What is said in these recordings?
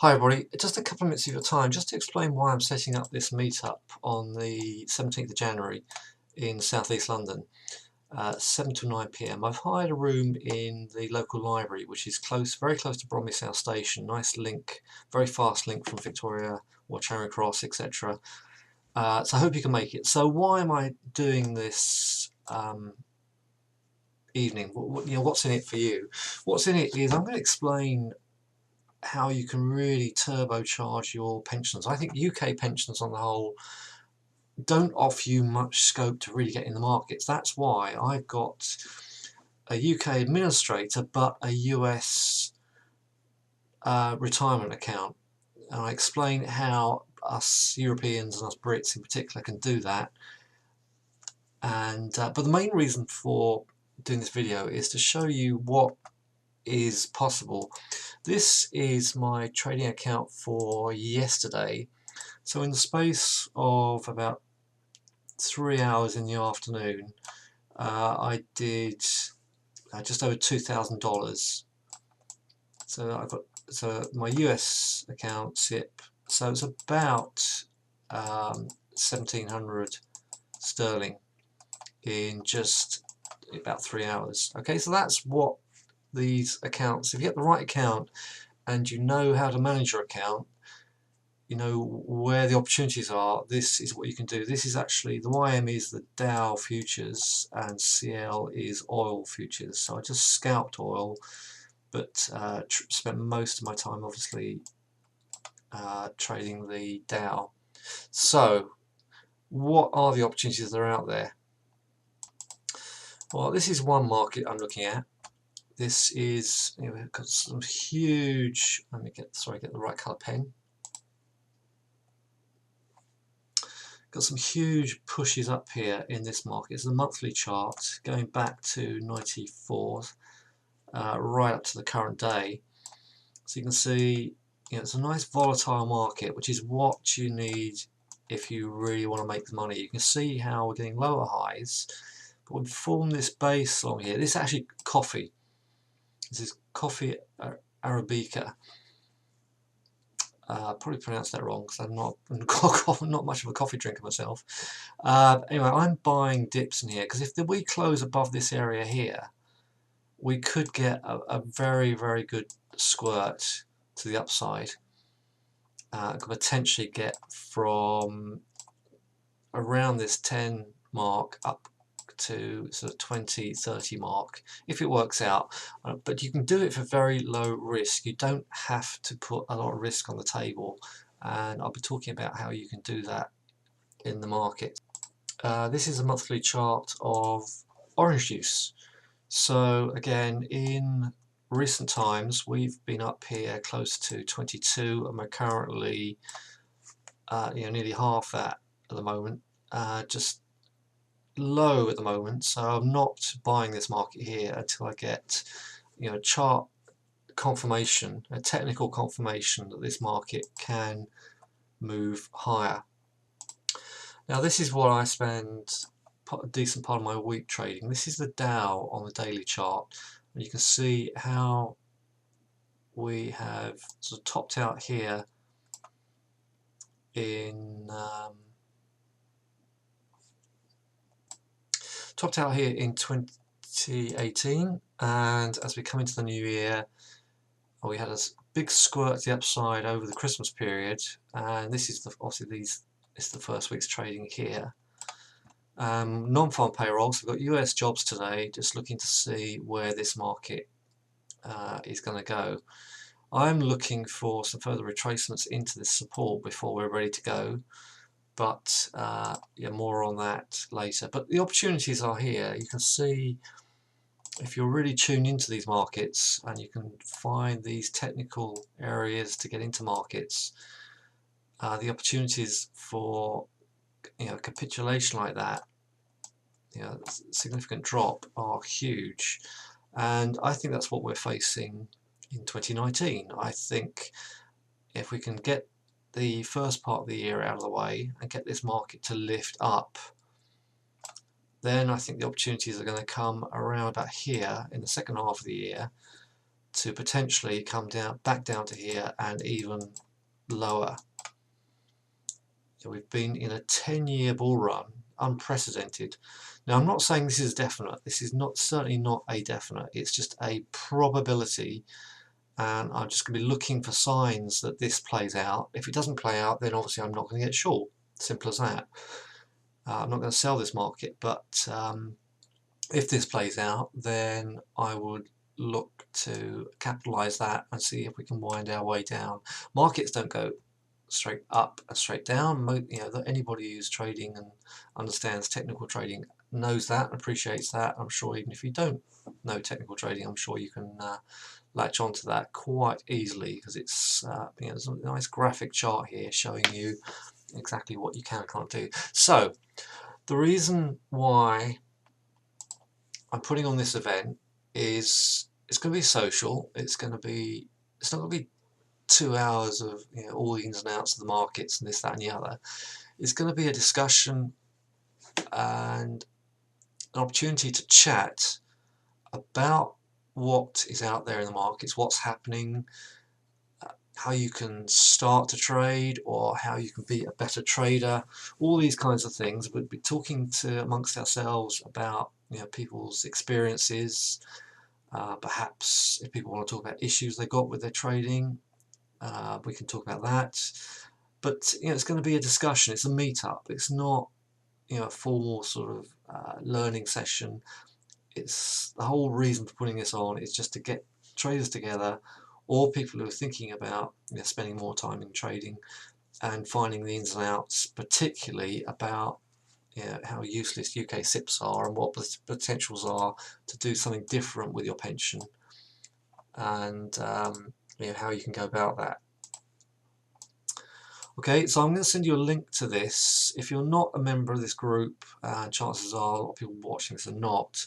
Hi everybody, just a couple of minutes of your time just to explain why I'm setting up this meetup on the 17th of January in South East London, 7 to 9 p.m. I've hired a room in the local library, which is close, very close to Bromley South Station. Nice link, very fast link from Victoria or Charing Cross, etc. So I hope you can make it. So why am I doing this evening? What's in it for you? What's in it is I'm going to explain how you can really turbocharge your pensions. I think UK pensions on the whole don't offer you much scope to really get in the markets. That's why I've got a UK administrator but a US retirement account, and I explain how us Europeans and us Brits in particular can do that. And but the main reason for doing this video is to show you what is possible. This is my trading account for yesterday. So in the space of about 3 hours in the afternoon, I did just over $2,000. So my US account SIP. So it's about 1,700 sterling in just about 3 hours. Okay, so that's what these accounts. If you get the right account and you know how to manage your account, you know where the opportunities are, this is what you can do. This is actually, the YM is the Dow futures and CL is oil futures. So I just scalped oil, but spent most of my time obviously trading the Dow. So what are the opportunities that are out there? Well, this is one market I'm looking at. This is, we've got some huge, let me get the right colour pen. Got some huge pushes up here in this market. It's the monthly chart going back to 94, right up to the current day. So you can see, it's a nice volatile market, which is what you need if you really want to make the money. You can see how we're getting lower highs, but we've formed this base along here. This is actually coffee. This is coffee Arabica. Probably pronounced that wrong because I'm not much of a coffee drinker myself. Anyway, I'm buying dips in here because if we close above this area here, we could get a very, very good squirt to the upside. Could potentially get from around this 10 mark up to sort of 20, 30 mark if it works out, but you can do it for very low risk. You don't have to put a lot of risk on the table, and I'll be talking about how you can do that in the market. This is a monthly chart of orange juice. So again, in recent times we've been up here close to 22 and we're currently nearly half that at the moment, just low at the moment, so I'm not buying this market here until I get chart confirmation, a technical confirmation that this market can move higher. Now this is what I spend a decent part of my week trading. This is the Dow on the daily chart, and you can see how we have sort of topped out here in 2018, and as we come into the new year, we had a big squirt to the upside over the Christmas period, and this is obviously it's the first week's trading here. Non-farm payrolls, we've got US jobs today, just looking to see where this market is going to go. I'm looking for some further retracements into this support before we're ready to go, but more on that later. But the opportunities are here. You can see, if you're really tuned into these markets and you can find these technical areas to get into markets, the opportunities for capitulation like that, significant drop, are huge, and I think that's what we're facing in 2019. I think if we can get the first part of the year out of the way and get this market to lift up, then I think the opportunities are going to come around about here in the second half of the year, to potentially come down back down to here and even lower. So we've been in a 10-year bull run, unprecedented. Now I'm not saying this is definite, this is certainly not a definite, it's just a probability, and I'm just going to be looking for signs that this plays out. If it doesn't play out, then obviously I'm not going to get short, simple as that. I'm not going to sell this market, but if this plays out, then I would look to capitalize that and see if we can wind our way down. Markets don't go straight up and straight down. You know, anybody who's trading and understands technical trading knows that and appreciates that. I'm sure even if you don't know technical trading, I'm sure you can latch onto that quite easily, because it's you know, there's a nice graphic chart here showing you exactly what you can and can't do. So the reason why I'm putting on this event is it's going to be social. It's not going to be 2 hours of, you know, all the ins and outs of the markets and this, that, and the other. It's going to be a discussion and an opportunity to chat about what is out there in the markets, what's happening, how you can start to trade, or how you can be a better trader, all these kinds of things. We'll be talking amongst ourselves about, you know, people's experiences, perhaps if people want to talk about issues they got with their trading, we can talk about that. But you know, it's going to be a discussion. It's a meetup. It's not, you know, a formal sort of learning session. It's the whole reason for putting this on is just to get traders together, or people who are thinking about, you know, spending more time in trading and finding the ins and outs, particularly about, you know, how useless UK SIPs are and what the potentials are to do something different with your pension, and you know, how you can go about that. Okay, so I'm going to send you a link to this. If you're not a member of this group, chances are a lot of people watching this are not.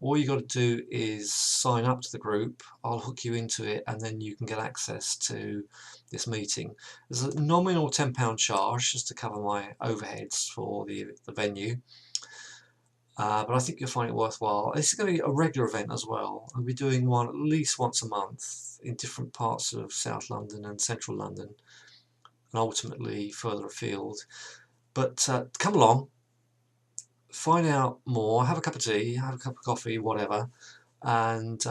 All you got to do is sign up to the group. I'll hook you into it, and then you can get access to this meeting. There's a nominal £10 charge just to cover my overheads for the venue. But I think you'll find it worthwhile. This is going to be a regular event as well. I'll be doing one at least once a month in different parts of South London and Central London, and ultimately further afield. But come along, find out more, have a cup of tea, have a cup of coffee, whatever, and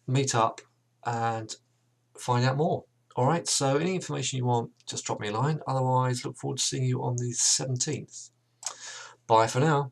meet up and find out more. Alright, so any information you want, just drop me a line. Otherwise, look forward to seeing you on the 17th. Bye for now.